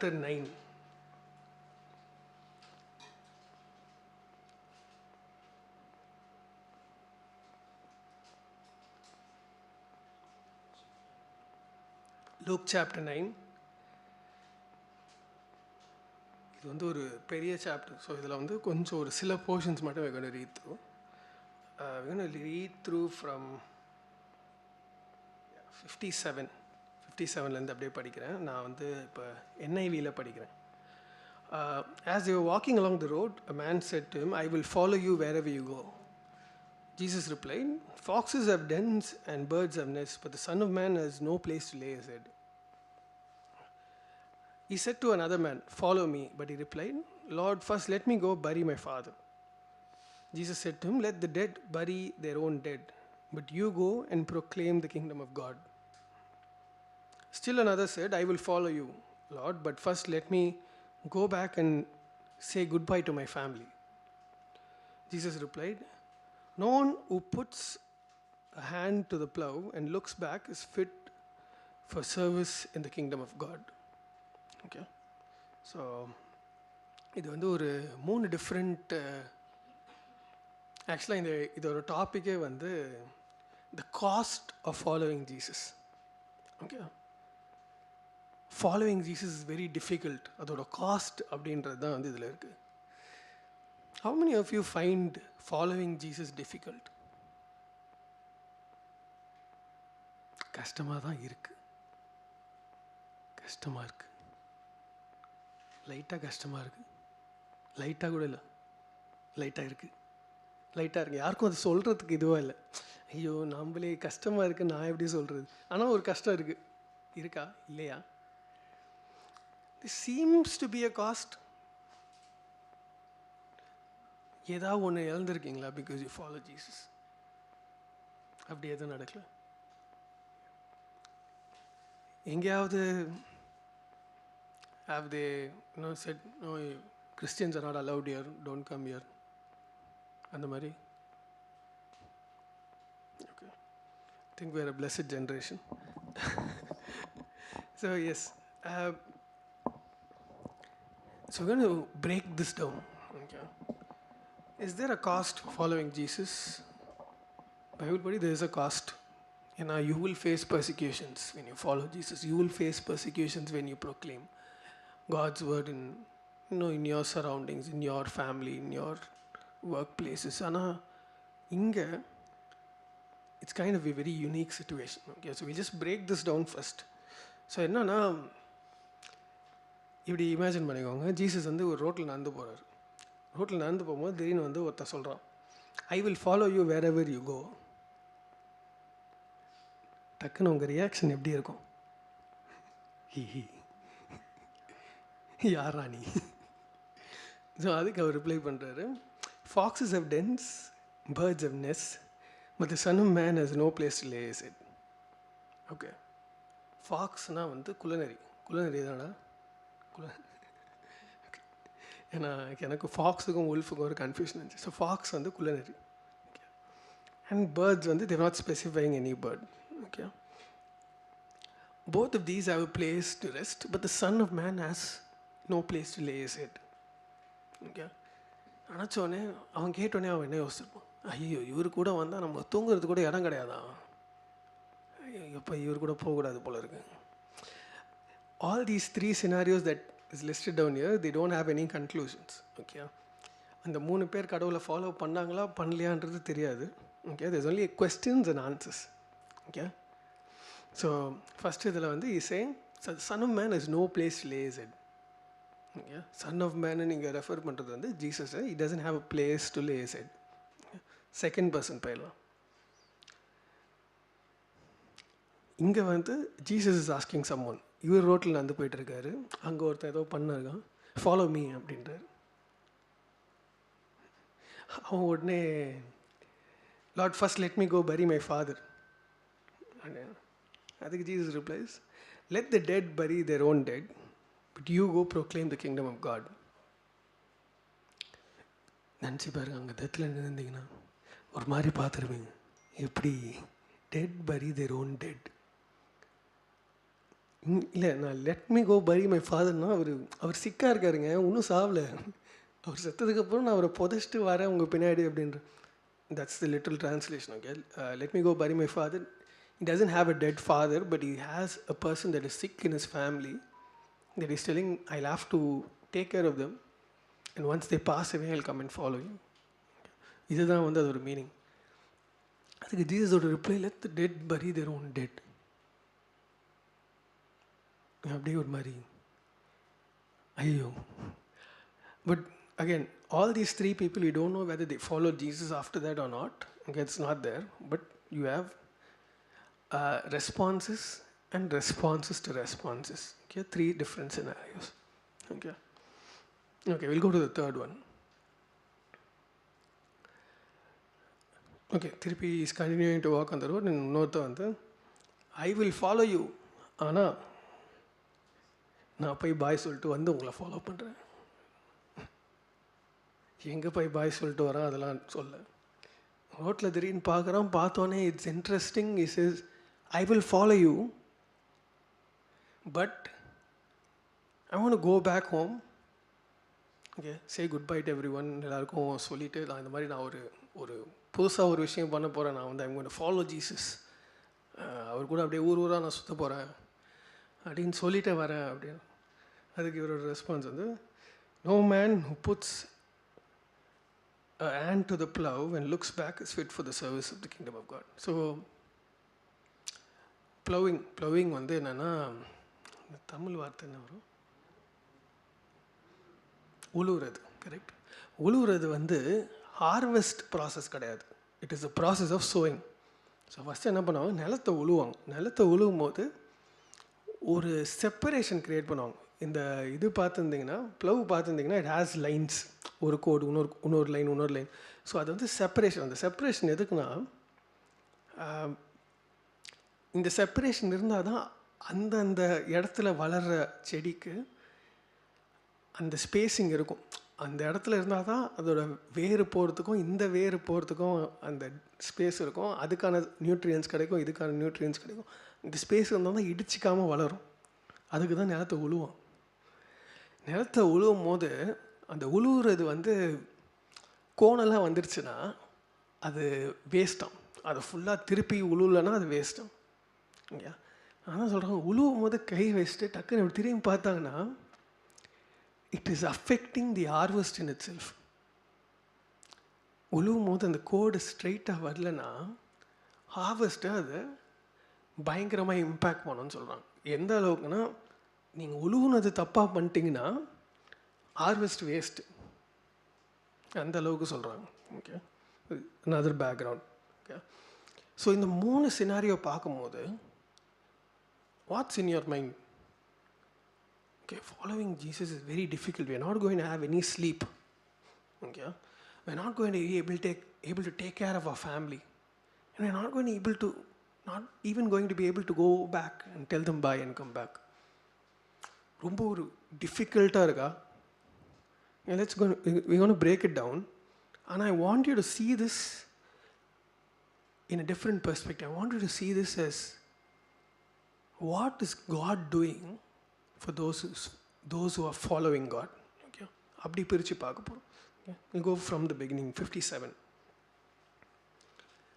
chapter 9. Luke chapter 9. இது வந்து ஒரு பெரிய சாப்டர். ஸோ இதில் வந்து கொஞ்சம் ஒரு சில போர்ஷன்ஸ் மட்டும் we're going to read through. We're going to read through from 57லேருந்து அப்படியே படிக்கிறேன். நான் வந்து இப்போ NIVயில் படிக்கிறேன். As they were walking along the road, a man said to him, I will follow you wherever you go. Jesus replied, Foxes have dens and birds have nests, but the Son of Man has no place to lay his head. He said to another man, Follow me. But he replied, Lord, first let me go bury my father. Jesus said to him, Let the dead bury their own dead, but you go and proclaim the kingdom of God. Still another said, I will follow you, Lord, but first let me go back and say goodbye to my family. Jesus replied, No one who puts a hand to the plow and looks back is fit for service in the kingdom of God. Okay, so இது வந்து ஒரு 3 different ஆக்சுவலாக இதோட டாப்பிக்கே வந்து the cost of following Jesus. Okay, following Jesus is very difficult. அதோட cost அப்படின்றது தான் வந்து இதில் இருக்குது. How many of you find following Jesus difficult? கஷ்டமாக தான் இருக்குது. கஷ்டமாக இருக்குது, லைட்டாக கஷ்டமாக இருக்குது. லைட்டாக கூட இல்லை, லைட்டாக இருக்குது. யாருக்கும் அது சொல்கிறதுக்கு இதுவாக இல்லை. ஐயோ நம்மளே கஷ்டமாக இருக்குது, நான் எப்படி சொல்கிறது? ஆனால் ஒரு கஷ்டம் இருக்குது. இருக்கா இல்லையா? This seems to be a cost. ஏதாவது ஒன்று இழந்திருக்கீங்களா பிகாஸ் யூ ஃபாலோ ஜீசஸ்? அப்படி எதுவும் நடக்கல? எங்கேயாவது have they said, no, Christians are not allowed here, don't come here, and the mari? Okay, I think we are a blessed generation. So yes, so we're going to break this down. Okay, is there a cost for following Jesus? Bible body, there is a cost. You will face persecutions when you follow Jesus. You will face persecutions when you proclaim God's word in your surroundings, in your family, in your workplaces. Ana inga it's kind of a very unique situation. Okay, so we just break this down first. So enna na இப்படி imagine பண்ணிக்கோங்க, Jesus வந்து ஒரு ரோட்டில் நடந்து போகிறார். ரோட்டில் நடந்து போகும்போது திடீர்னு வந்து ஒருத்தர் சொல்கிறான், I will follow you wherever you go. டக்குன்னு உங்கள் ரியாக்ஷன் எப்படி இருக்கும்? யாரா நீ? ஸோ அதுக்கு அவர் ரிப்ளை பண்ணுறாரு, foxes have dens, birds have nest, but the son of man has no place to lay his head. Okay, ஃபாக்ஸ்னால் வந்து குள்ளநரி தானடா? ஏன்னா எனக்கு ஃபாக்ஸுக்கும் உல்ஃபுக்கும் ஒரு கன்ஃபியூஷன் இருந்துச்சு. ஸோ ஃபாக்ஸ் வந்து குள்ளநரி. ஓகே, அண்ட் பேர்ட்ஸ் வந்து there not specifying any bird. Okay, both of these have a place to rest, but the Son of Man has no place to lay his head. Okay, நினச்சோடனே அவன் கேட்டோடனே அவன் என்ன யோசிச்சிருப்பான்? ஐயோ இவர் கூட வந்தால் நம்ம தூங்குறது கூட இடம் கிடையாதான், எப்போ இவர் கூட போகக்கூடாது போல இருக்கு. All these 3 scenarios that is listed down here, they don't have any conclusions. Okay, அந்த 3 பேர் கடவுளை ஃபாலோ பண்ணாங்களா பண்ணலையான்றது தெரியாது. Okay, there's only questions and answers. Okay, so first இதில் வந்து is saying son of man is no place to lay his head. Okay, son of man நீங்கள் refer பண்ணுறது வந்து Jesus, it doesn't have a place to lay his head. Second person போயிடலாம். இங்கே வந்து Jesus is asking someone. இவர் ரோட்டில் நடந்து போயிட்டுருக்காரு, அங்கே ஒருத்தர் ஏதோ பண்ணிருக்கான், ஃபாலோ மீ அப்படின்றார். அவன் உடனே, Lord first let me go bury my father. அதுக்கு Jesus replies, let the dead bury their own dead, but you go proclaim the kingdom of God. நினச்சி பாருங்க, அங்கே டெத்தில் இருந்தீங்கன்னா ஒரு மாதிரி பார்த்துருவீங்க. எப்படி dead bury their own dead? இல்லை, நான் let me go bury my ஃபாதர்னா அவர் சிக்காக இருக்காருங்க, இன்னும் சாவலை. அவர் செத்ததுக்கப்புறம் நான் அவரை புதைச்சிட்டு வரேன் உங்கள் பின்னாடி அப்படின்ற. That's the little translation. Okay, let me go bury my father. He doesn't have a dead father, but he has a person that is sick in his family that he's telling, I'll have to take care of them, and once they pass away, I'll come and follow you. இதுதான் வந்து அது ஒரு meaning. அதுக்கு ஜீசஸோட reply, let the dead bury their own dead. அப்படியே ஒரு மாதிரி ஐயோ. But again, all these three people, you don't know whether they followed Jesus after that or not. Okay, it's not there, but you have responses and responses to responses. Okay, three different scenarios. Okay, we'll go to the third one. Okay, திருப்பி is continuing to walk on the road, and இன்னொருத்த வந்து, I will follow you, ஆனால் நான் போய் பாய் சொல்லிட்டு வந்து உங்களை follow பண்ணுறேன். எங்கே போய் பாய் சொல்லிட்டு வரேன் அதெல்லாம் சொல்ல. ரோட்டில் திடீர்னு பார்க்குறோம், பார்த்தோன்னே it's interesting. Is I will follow you, but I want to go back home. Okay, say goodbye to everyone, எல்லாருக்கும் சொல்லிவிட்டு நான் இந்த மாதிரி நான் ஒரு புதுசாக ஒரு விஷயம் பண்ண போகிறேன். நான் வந்து I'm going to follow Jesus. அவர் கூட அப்படியே ஊர் ஊராக நான் சுற்ற போகிறேன் அப்படின்னு சொல்லிட்டே வரேன் அப்படின்னு. அதுக்கு இவரோட ரெஸ்பான்ஸ் வந்து, no man who puts a hand to the plow and looks back is fit for the service of the kingdom of God. So plowing வந்து என்னென்னா, தமிழ் வார்த்தை என்ன வரும், உழுவுறது. கரெக்ட். உழுவுறது வந்து ஹார்வெஸ்ட் ப்ராசஸ் கிடையாது, it is a process of sowing. So first என்ன பண்ணுவாங்க, நிலத்தை உழுவாங்க. நிலத்தை உழுவும் போது ஒரு செப்பரேஷன் க்ரியேட் பண்ணுவாங்க. இந்த இது பார்த்துருந்திங்கன்னா, ப்ளவ் பார்த்துருந்திங்கன்னா, இட் ஹேஸ் லைன்ஸ், ஒரு கோடு, இன்னொரு லைன். ஸோ அது வந்து செப்பரேஷன். அந்த செப்பரேஷன் எதுக்குன்னா, இந்த செப்பரேஷன் இருந்தால் தான் அந்தந்த இடத்துல வளர்கிற செடிக்கு அந்த ஸ்பேஸிங் இருக்கும். அந்த இடத்துல இருந்தால் தான் அதோட வேறு போகிறதுக்கும் இந்த வேறு போகிறதுக்கும் அந்த ஸ்பேஸ் இருக்கும். அதுக்கான நியூட்ரியன்ஸ் கிடைக்கும், இதுக்கான நியூட்ரியன்ஸ் கிடைக்கும். இந்த ஸ்பேஸ் இருந்தால் தான் இடிச்சிக்காமல் வளரும். அதுக்கு தான் நிலத்தை உழுவோம். நிலத்தை உழுவும் போது அந்த உழுவுறது வந்து கோணெல்லாம் வந்துடுச்சுன்னா அது வேஸ்ட்டாம். அதை ஃபுல்லாக திருப்பி உழுவலைன்னா அது வேஸ்ட்டாம். இல்லையா? ஆனால் சொல்கிறாங்க, உழுவும் போது கை வச்சுட்டு டக்குன்னு இப்படி திரும்பி பார்த்தாங்கன்னா, it is affecting the harvest in itself. உழுவும் போது அந்த கோடு ஸ்ட்ரைட்டாக வரலன்னா ஹார்வெஸ்ட்டை அது பயங்கரமாக இம்பேக்ட் பண்ணணும்னு சொல்கிறாங்க. எந்த அளவுக்குன்னா, நீங்கள் உழுவுனது தப்பாக பண்ணிட்டீங்கன்னா ஹார்வெஸ்ட் வேஸ்ட்டு, அந்த அளவுக்கு சொல்கிறாங்க. Okay, another background. Okay, so இந்த 3 சினாரியோ பார்க்கும்போது watts in your mind? Okay, following Jesus is very difficult. we are not going to have any sleep. Okay, we are not going to be able to take care of our family, and we are not going to be able to go back and tell them bye and come back. ரொம்ப ஒரு டிஃபிகல்ட்டாக இருக்கா? we're going to break it down, and I want you to see this in a different perspective. I want you to see this as, what is God doing for those who are following God? Okay, அப்படி பிரித்து பார்க்க போகிறோம். We'll go from the beginning. 57.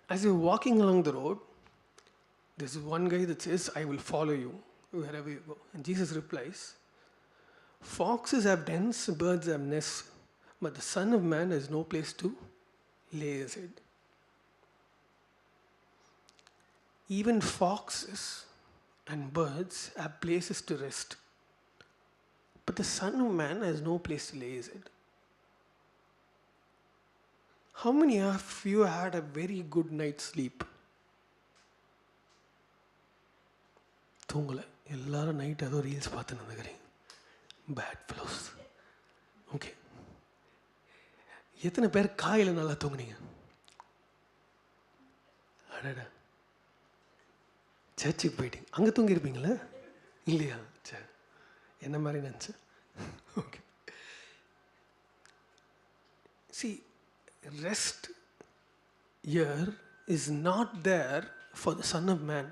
As you're walking along the road, there's one guy that says, I will follow you wherever you go. And Jesus replies, foxes have dens, birds have nests, but the Son of Man has no place to lay his head. Even foxes and birds have places to rest, but the Son of Man has no place to lay his head. How many of you had a very good night's sleep? தூங்கலை. எல்லாரும் night ஏதோ reels பார்த்து நினைக்கிறேன். Bad ஃபிலோஸ். Okay, எத்தனை பேர் காலையில் நல்லா தூங்குனீங்க? அடடா, சர்ச்சுக்கு போயிட்டீங்க, அங்கே தூங்கியிருப்பீங்களா? இல்லையா? சரி, என்ன மாதிரி நினச்சேன். Okay, see, rest here is not there for the Son of Man,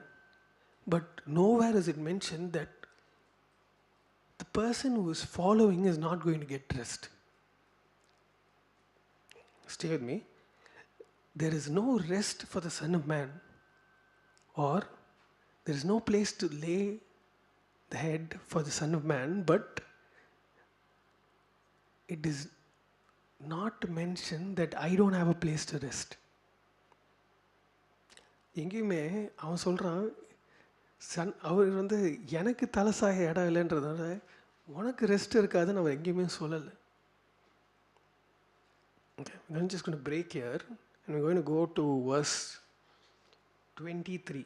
but nowhere is it mentioned that person who is following is not going to get rest. Stay with me. There is no rest for the Son of Man, or there is no place to lay the head for the Son of Man, but it is not mentioned that I don't have a place to rest. எங்கேயுமே அவன் சொல்கிறான், அவர் வந்து எனக்கு தலசாய இடம் இல்லைன்றதுனால உனக்கு rest இருக்காதுன்னு அவர் எங்கேயுமே சொல்லலை. Okay, I'm just going to break here and we're going to go to verse 23.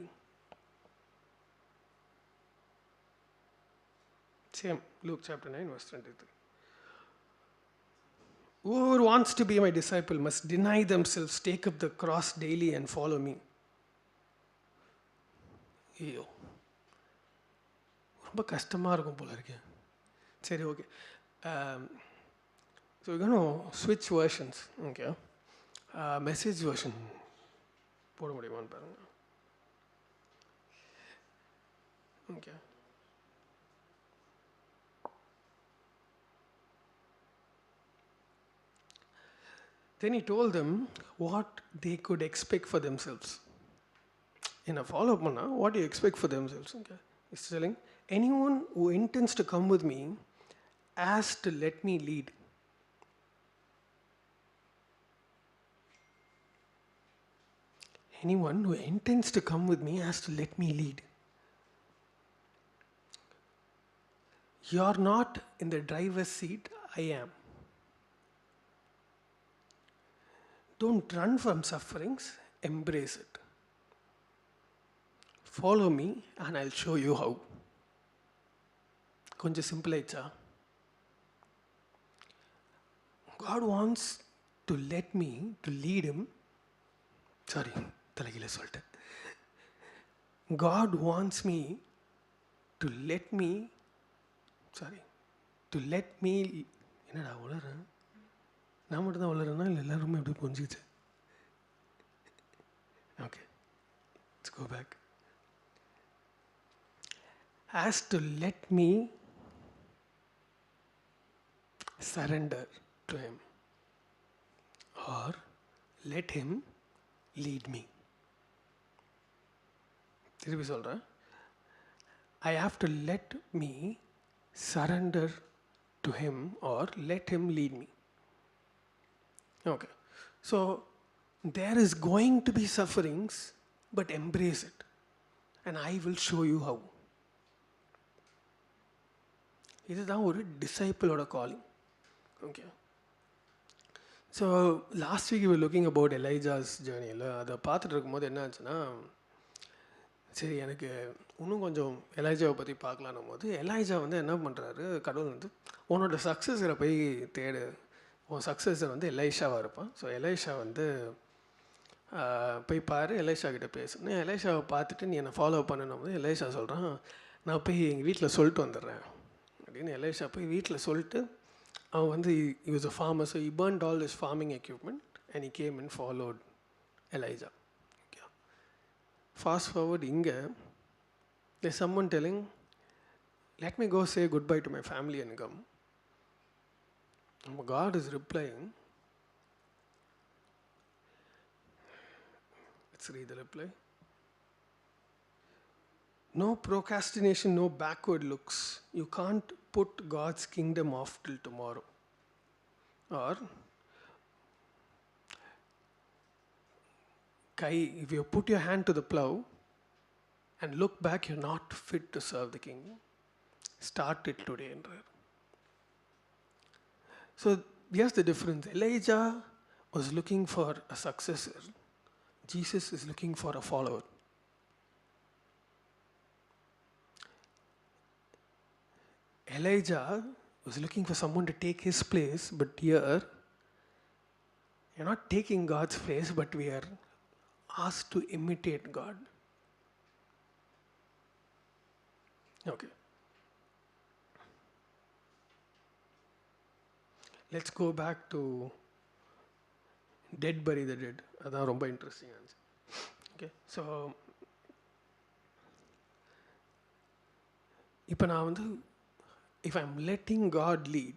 Same, Luke chapter 9, verse 23. Whoever wants to be my disciple must deny themselves, take up the cross daily and follow me. ஐயோ, ரொம்ப கஷ்டமாக இருக்கும் போல இருக்கு. சரி, okay. So ஸ்விட்ச் versions. Okay, message version போட முடியுமான்னு பாருங்கள். Okay, then he told them what they could expect for themselves. In a follow-up manna, what do you expect for themselves? Okay, he's telling, anyone who intends to come with me has to let me lead. Anyone who intends to come with me has to let me lead. You're not in the driver's seat, I am. Don't run from sufferings, embrace it. Follow me and I'll show you how. கொஞ்சம் simple ஆயிடுச்சா? God wants to let me to lead him. Sorry, தலைகீழ சொல்லிட்டேன். God wants me to let me, sorry, to let me, என்னடா உளறேன்? நான் மட்டும் தான் வளரேன்னா இல்லை எல்லாருமே எப்படி புரிஞ்சிச்சு? Okay, let's go back. Has to let me surrender to him or let him lead me. திருப்பி சொல்கிறேன். I have to let me surrender to him or let him lead me. Okay, so there is going to be sufferings, but embrace it and I will show you how. இதுதான் ஒரு டிசைப்பிளோட calling. Okay, so last week we looking about Elijah's ஜேர்னியில் அதை பார்த்துட்டு இருக்கும்போது என்ன ஆச்சுன்னா, சரி எனக்கு இன்னும் கொஞ்சம் எலைஜாவை பற்றி பார்க்கலான்னும் போது எலைஜா வந்து என்ன பண்ணுறாரு, கடவுள் வந்து உன்னோட சக்ஸஸரை போய் தேடு, உன் சக்ஸஸர் வந்து எலைஷாவாக இருப்பான், ஸோ எலைஷா வந்து போய் பாரு, எலைஷா கிட்டே பேசுன்னு. எலைஷாவை பார்த்துட்டு நீ என்னை ஃபாலோ பண்ணணும் போது எலைஷா சொல்கிறான், நான் போய் எங்கள் வீட்டில் சொல்லிட்டு வந்துடுறேன் அப்படின்னு. எலைஷா போய் வீட்டில் சொல்லிட்டு அவன் வந்து he was a farmer, so he burned all his farming equipment and he came and followed Elijah. Okay. Fast forward, இங்கே there's someone telling, let me go say goodbye to my family and come. God is replying, let's read the reply. No procrastination, no backward looks. You can't put God's kingdom off till tomorrow. Or, if you put your hand to the plow and look back, you're not fit to serve the kingdom. Start it today. So, here's the difference. Elijah was looking for a successor. Jesus is looking for a follower. Elijah was looking for someone to take his place, but here, you're not taking God's place, but we are asked to imitate God. Okay. Let's go back to Dead Bury the Dead. That's ரொம்ப interesting answer. Okay, so இப்போ நான் வந்து if I'm letting God lead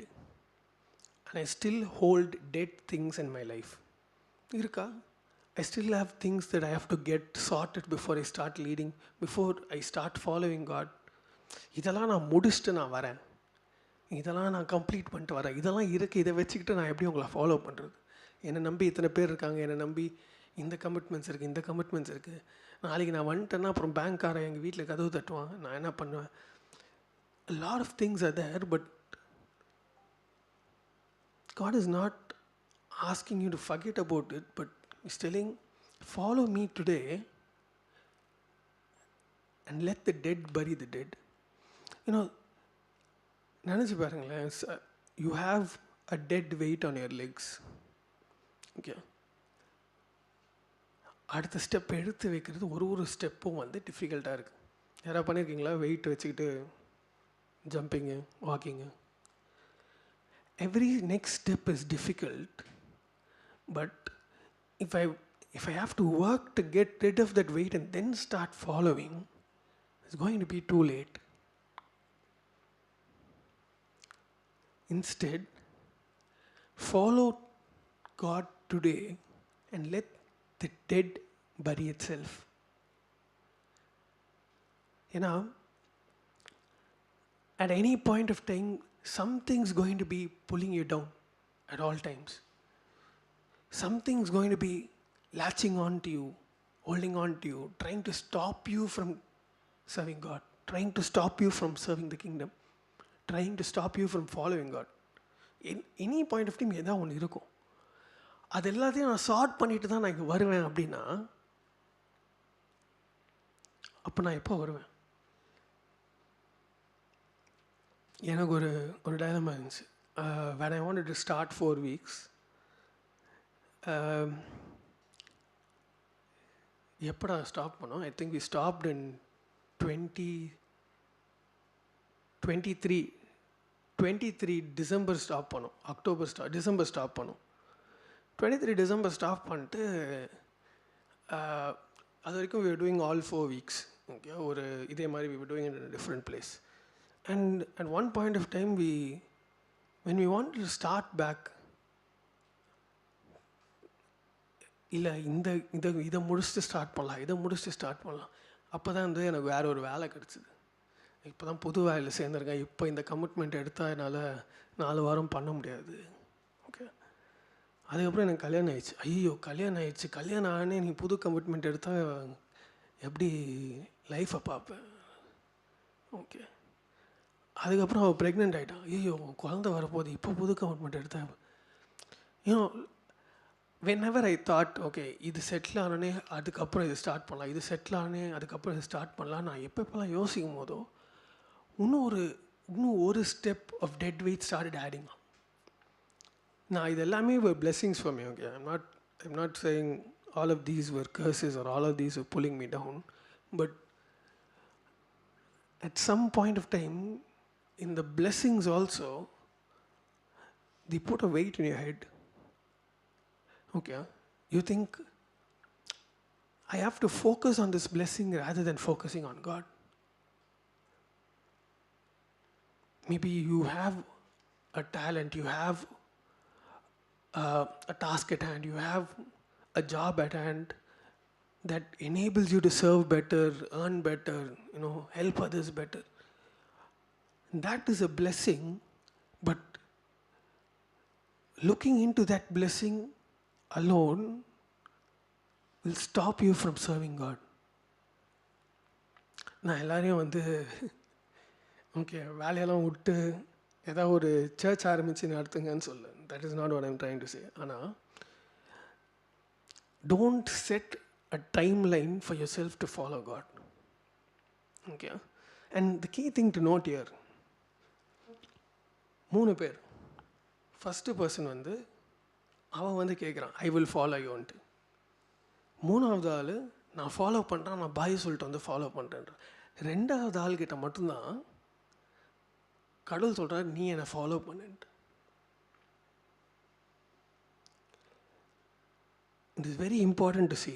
and I still hold dead things in my life, இருக்கா? I still have things that I have to get sorted before I start leading, before I start following God. இதெல்லாம் நான் முடிச்சுட்டு நான் வரேன், இதெல்லாம் நான் complete பண்ணிட்டு வரேன், இதெல்லாம் இருக்குது, இதை வச்சுக்கிட்டு நான் எப்படி உங்களை ஃபாலோ பண்ணுறது? என்னை நம்பி இத்தனை பேர் இருக்காங்க, என்னை நம்பி இந்த கமிட்மெண்ட்ஸ் இருக்குது, இந்த கமிட்மெண்ட்ஸ் இருக்குது. நாளைக்கு நான் வந்துட்டேன்னா அப்புறம் பேங்க்காரன் எங்கள் வீட்டில் கதவு தட்டுவான், நான் என்ன பண்ணுவேன்? A lot of things are there, but God is not asking you to forget about it, but He's telling, follow me today and let the dead bury the dead. You know, நினச்சி பாருங்களேன், you have a dead weight on your legs. Okay, அடுத்த step எடுத்து வைக்கிறது ஒரு ஸ்டெப்பும் வந்து டிஃபிகல்ட்டாக இருக்குது. யாராவது பண்ணியிருக்கீங்களா? வெயிட் வச்சுக்கிட்டு jumping, walking. Every next step is difficult, but if I have to work to get rid of that weight and then start following, it's going to be too late. Instead, follow God today and let the dead bury itself. You know, at any point of time, something's going to be pulling you down at all times. Something's going to be latching on to you, holding on to you, trying to stop you from serving God, trying to stop you from serving the kingdom, trying to stop you from following God. In any point of time, ஏதாவது ஒன்று இருக்கும். அது எல்லாத்தையும் நான் chart பண்ணிட்டு தான் நான் இங்கே வருவேன் அப்படின்னா, அப்போ நான் எப்போ வருவேன்? எனக்கு ஒரு டைலமா இருந்துச்சு. when I wanted to start 4 weeks, எப்படா ஸ்டாப் பண்ணோம்? I think we stopped in 23 December stop பண்ணோம். டிசம்பர் ஸ்டாப் பண்ணோம். 23 டிசம்பர் ஸ்டாப் பண்ணிட்டு அது வரைக்கும் we were doing all 4 weeks. Okay, ஒரு இதே மாதிரி we were doing it in a different place. And at one point of time, when we wanted to start back, இல்லை இதை முடிச்சுட்டு ஸ்டார்ட் பண்ணலாம், அப்போ தான் வந்து எனக்கு வேறு ஒரு வேலை கிடச்சிது. இப்போ தான் புது வேலையில் சேர்ந்துருக்கேன். இப்போ இந்த கமிட்மெண்ட் எடுத்தால் என்னால் 4 வாரம் பண்ண முடியாது. ஓகே, அதுக்கப்புறம் எனக்கு கல்யாணம் ஆயிடுச்சு. ஐயோ, கல்யாணம் ஆனே நீ புது கமிட்மெண்ட் எடுத்தால் எப்படி லைஃப்பை பார்ப்பேன்? ஓகே, அதுக்கப்புறம் அவள் ப்ரெக்னென்ட் ஆகிட்டான். ஐயோ, குழந்தை வரப்போகுது, இப்போ புது கமிட்மெண்ட் எடுத்தேன். ஏன்னோ whenever I thought, ஓகே இது செட்டில் ஆனே அதுக்கப்புறம் இது ஸ்டார்ட் பண்ணலாம், இது செட்டில் ஆனே அதுக்கப்புறம் இது ஸ்டார்ட் பண்ணலாம், நான் எப்போலாம் யோசிக்கும் போதோ இன்னும் ஒரு step of dead weight started adding. நான் இது எல்லாமே blessings for me. Okay, I'm not saying all of these were curses or all of these were pulling me down, but at some point of time, in the blessings also, they put a weight in your head. Okay, you think, I have to focus on this blessing rather than focusing on God. Maybe you have a talent, you have a task at hand, you have a job at hand that enables you to serve better, earn better, help others better. That is a blessing, but looking into that blessing alone will stop you from serving God. நான் எல்லாரையும் வந்து okay வேலையெல்லாம் விட்டு ஏதாவது ஒரு search ஆரம்பித்து நடத்துங்கன்னு சொல்ல. That is not what I'm trying to say. ஆனால் don't set a timeline for yourself to follow God. Okay, and the key thing to note here, 3 பேர். ஃபஸ்ட்டு பர்சன் வந்து அவன் வந்து கேட்குறான், ஐ வில் ஃபாலோ யூன்ட்டு. 3வது ஆள், நான் follow பண்ணுறேன், நான் பாய் சொல்லிட்டு வந்து ஃபாலோ பண்ணுறேன்ற. 2வது ஆள்கிட்ட மட்டும்தான் கடவுள் சொல்கிறார், நீ என்னை ஃபாலோ பண்ணுன்ட்டு. It is very important to see.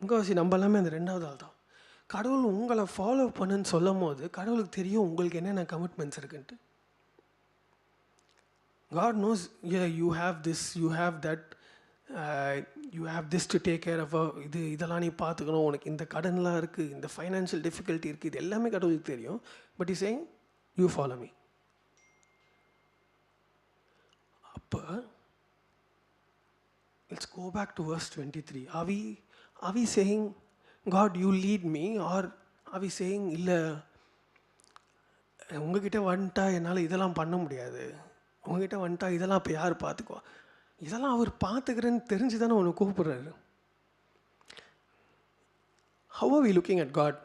முக்கால்வாசி நம்ம எல்லாமே அந்த 2வது ஆள் தான். கடவுள் உங்களை ஃபாலோ பண்ணுன்னு சொல்லும் போது கடவுளுக்கு தெரியும் உங்களுக்கு என்னென்ன கமிட்மெண்ட்ஸ் இருக்குன்ட்டு. God knows, yeah, you have this, you have that, you have this to take care of. இதெல்லாம் நீ பார்த்துக்கணும், உனக்கு இந்த கடன்லாம் இருக்குது, இந்த ஃபைனான்ஷியல் டிஃபிகல்ட்டி இருக்குது, இது எல்லாமே கடவுளுக்கு தெரியும். But is saying you follow me. அப்போ let's go back to verse 23. Are we saying, God, you lead me, or are we saying, இல்லை உங்ககிட்ட வந்துட்டா என்னால் இதெல்லாம் பண்ண முடியாது, உங்ககிட்ட வந்துட்டா இதெல்லாம் இப்போ யார் பார்த்துக்குவா, இதெல்லாம் அவர் பார்த்துக்கிறேன்னு தெரிஞ்சு தானே உன்னை கூப்பிட்றாரு. How are we looking at God?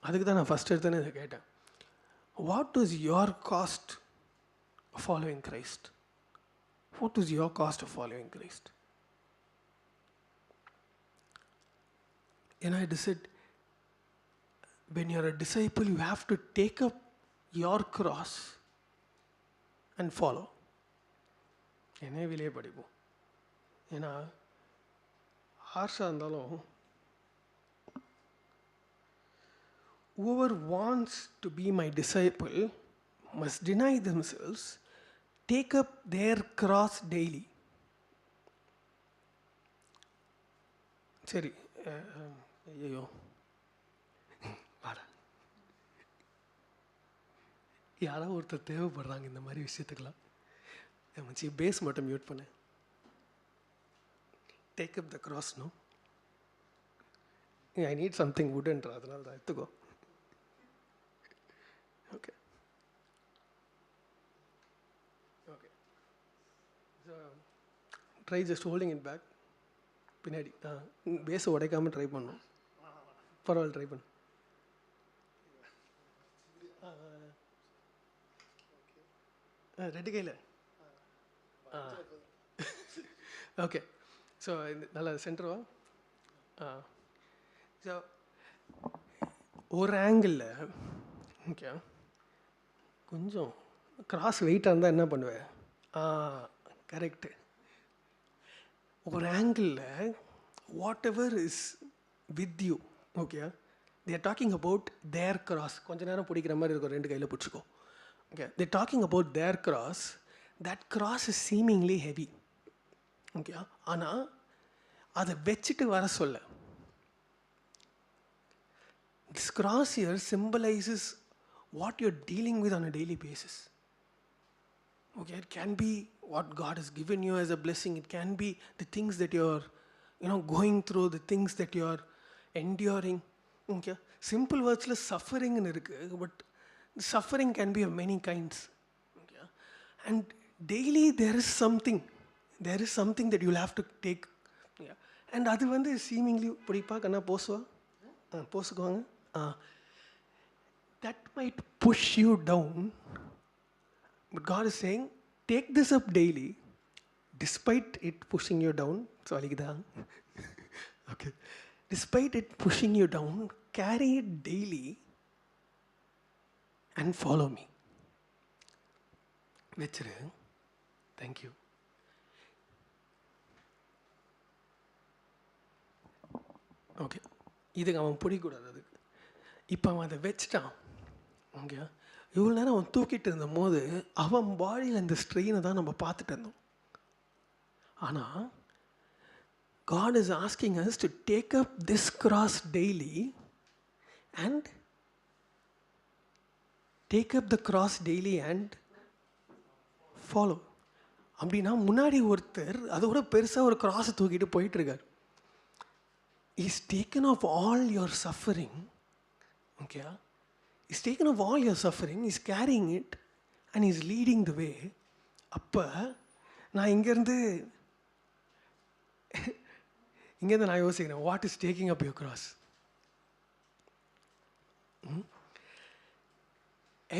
அதுக்கு தான் நான் ஃபஸ்ட் எடுத்தேன்னு இதை கேட்டேன். What is your cost following Christ? What is your cost of following Christ? ஏன்னா it said, when you're a disciple, you have to take up your cross and follow. என்னே வெளியே படிப்போம். ஏன்னா ஹார்ஷாக இருந்தாலும் whoever wants to be my disciple must deny themselves, take up their cross daily. சரி, ஐயோ வாடா, யாராவது ஒருத்தர் தேவைப்படுறாங்க இந்த மாதிரி விஷயத்துக்கெல்லாம். மச்சி பேஸ் மட்டும் மியூட் பண்ணு. Take up the cross. No, I need something வுட்ன்ற, அதனால தான் எடுத்துக்கோ. Okay okay, try just holding it back. பின்னாடி பேஸை உடைக்காமல் ட்ரை பண்ணணும். பரவாயில்ல, ட்ரை பண்ணு. ரெண்டு கையில். ஓகே, ஸோ நல்லா சென்டர்வா. ஸோ ஒரு ஆங்கிளில் ஓகே, கொஞ்சம் கிராஸ் வெயிட்டாக இருந்தால் என்ன பண்ணுவேன்? கரெக்டு. ஒரு ஆங்கிளில் whatever is with you, okay, they are talking about their cross. கொஞ்ச நேரம் பிடிக்கிற மாதிரி இருக்கும், ரெண்டு கையில் பிடிச்சிக்கோ. Okay, they talking about their cross. That cross is seemingly heavy. Okay, ஆனால் அதை வச்சுட்டு வர சொல்ல. This cross here symbolizes what you're dealing with on a daily basis. Okay, it can be what God has given you as a blessing. It can be the things that you're, going through, the things that you're enduring. Okay, simple words la suffering nu irukku, but suffering can be of many kinds. Okay, and daily there is something that you'll have to take. Yeah, and adu vandu seemingly podipa kana posva posukuvaanga, that might push you down. But God is saying, take this up daily, despite it pushing you down. So, okay. Despite it pushing you down, carry it daily and follow me. Vechru. Thank you. Okay. இதுக்கு அவன் பிடிக்கூடாது. அதுக்கு இப்போ அவன் அதை வச்சிட்டான். Okay, இவ்வளோ நேரம் அவன் தூக்கிட்டு இருந்த போது அவன் பாடியில் இந்த ஸ்ட்ரெயினை தான் நம்ம பார்த்துட்டு இருந்தோம். ஆனால் God is asking us to take up this cross daily and take up the cross daily and follow. அப்படின்னா முன்னாடி ஒருத்தர் அதோட பெருசாக ஒரு கிராஸை தூக்கிட்டு போயிட்டுருக்கார். He's taken off all your suffering. Okay, he's taken off all your suffering, he's carrying it and he's leading the way. அப்போ நான் இங்கேருந்து நான் யோசிக்கிறேன், what is taking up your cross?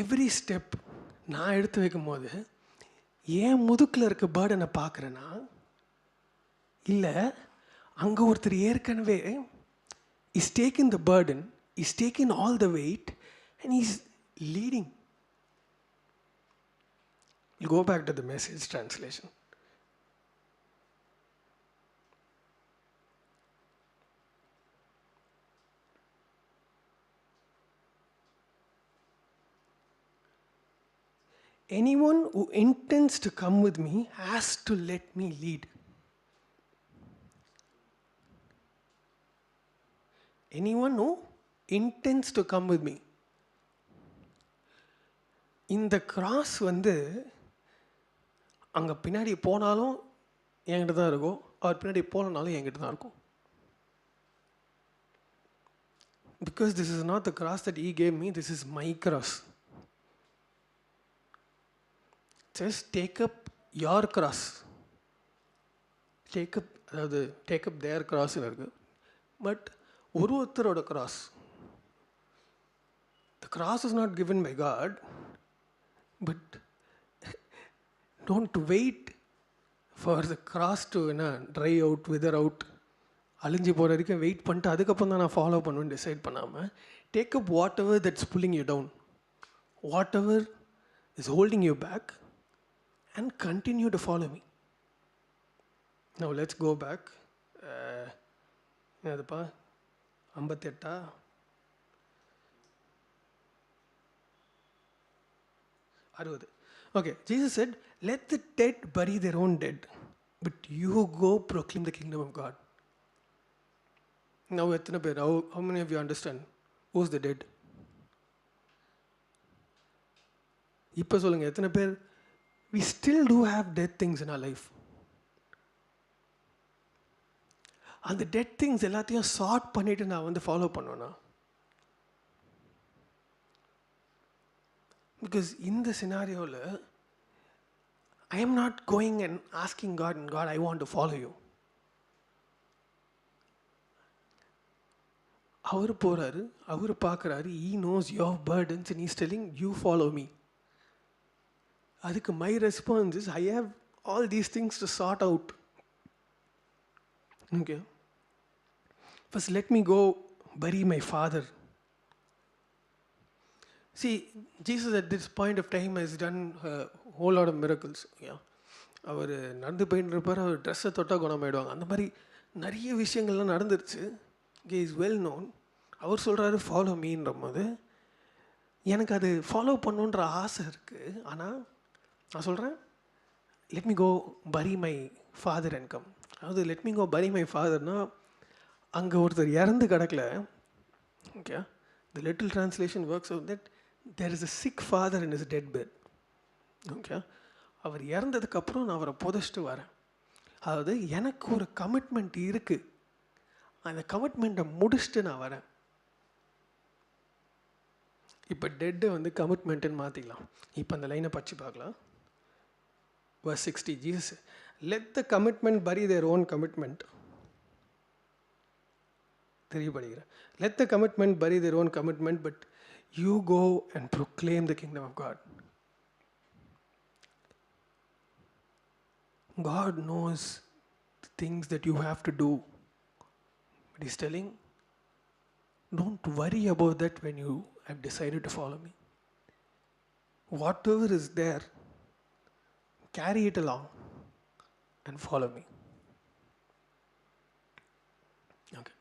Every step நான் எடுத்து வைக்கும் போது ஏன் முதுக்கில் இருக்க பேர்டனை பார்க்குறேன்னா, இல்லை அங்கே ஒருத்தர் ஏற்கனவே is taking the burden, is taking all the weight and he's leading. You go back to the Message translation. anyone who intends to come with me has to let me lead. Anyone who intends to come with me. இந்த cross வந்து அங்கே பின்னாடி போனாலும் என்கிட்ட தான் இருக்கும், அவர் பின்னாடி போனாலும் என்கிட்ட தான் இருக்கும். Because this is not the cross that he gave me, this is my cross. Just take up your cross. Take up their cross இருக்கு. But ஒருத்தரோட cross. The cross is not given by God, but don't wait for the cross to dry out, wither out. அழிஞ்சு போகிற வரைக்கும் wait பண்ணிட்டு அதுக்கப்புறம் தான் நான் follow பண்ணுவேன்னு டிசைட் பண்ணாமல், take up whatever that's pulling you down, whatever is holding you back, and continue to follow me. Now let's go back. அதுப்பா 58 60. Okay, Jesus said, let the dead bury their own dead, but you go proclaim the kingdom of God. Now, how many of you understand who's the dead? இப்போ சொல்லுங்க, எத்தனை பேர் we still do have dead things in our life? அந்த dead things எல்லாத்தையும் sort பண்ணிட்டு நான் வந்து follow பண்ணுவேன்னா? பிகாஸ் இந்த சினாரியோவில் I am not going and asking God, and God I want to follow you. அவர் போகிறாரு, அவர் பார்க்குறாரு, he knows your burdens and is telling you follow me. அதுக்கு my response is I have all these things to sort out. Okay, first let me go bury my father. See, Jesus at this point of time has done a whole lot of miracles. அவர் நடந்து போயின்னு இருப்பார், அவர் ட்ரெஸ்ஸை தொட்டால் குணமாயிடுவாங்க. அந்த மாதிரி நிறைய விஷயங்கள்லாம் நடந்துருச்சு. Is well known. அவர் சொல்கிறாரு ஃபாலோ மீன்ற போது எனக்கு அது ஃபாலோ பண்ணுன்ற ஆசை இருக்குது. ஆனால் நான் சொல்கிறேன், let me go bury my father and come. அதாவது let me go bury my fatherனால் அங்கே ஒருத்தர் இறந்து கிடக்கல. Okay, the little translation works out that there is a sick father in his dead bed. Okay, அவர் இறந்ததுக்கப்புறம் நான் அவரை புதைச்சிட்டு வரேன். அதாவது எனக்கு ஒரு கமிட்மெண்ட் இருக்குது, அந்த கமிட்மெண்ட்டை முடிச்சுட்டு நான் வரேன். இப்போ டெட்டை வந்து கமிட்மெண்ட்டுன்னு மாற்றிக்கலாம். இப்போ அந்த லைனை பற்றி பார்க்கலாம். verse 60, Jesus, let the commitment bury their own commitment. தெரிய படிக்கிறேன். Let the commitment bury their own commitment, but you go and proclaim the kingdom of God. God knows the things that you have to do. But He's telling, don't worry about that when you have decided to follow me. Whatever is there, carry it along and follow me. Okay.